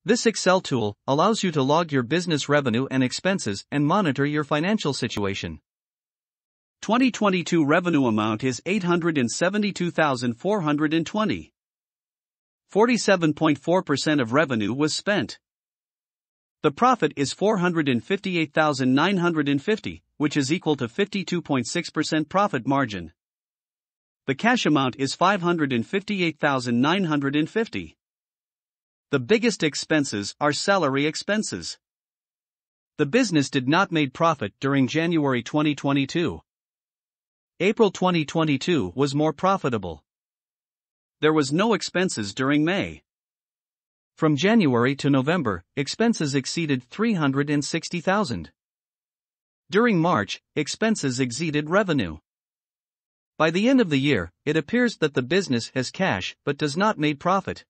This Excel tool allows you to log your business revenue and expenses and monitor your financial situation. 2022 revenue amount is $872,420. 47.4% of revenue was spent. The profit is $458,950, which is equal to 52.6% profit margin. The cash amount is $558,950. The biggest expenses are salary expenses. The business did not make profit during January 2022. April 2022 was more profitable. There was no expenses during May. From January to November, expenses exceeded $360,000. During March, expenses exceeded revenue. By the end of the year, it appears that the business has cash but does not make profit.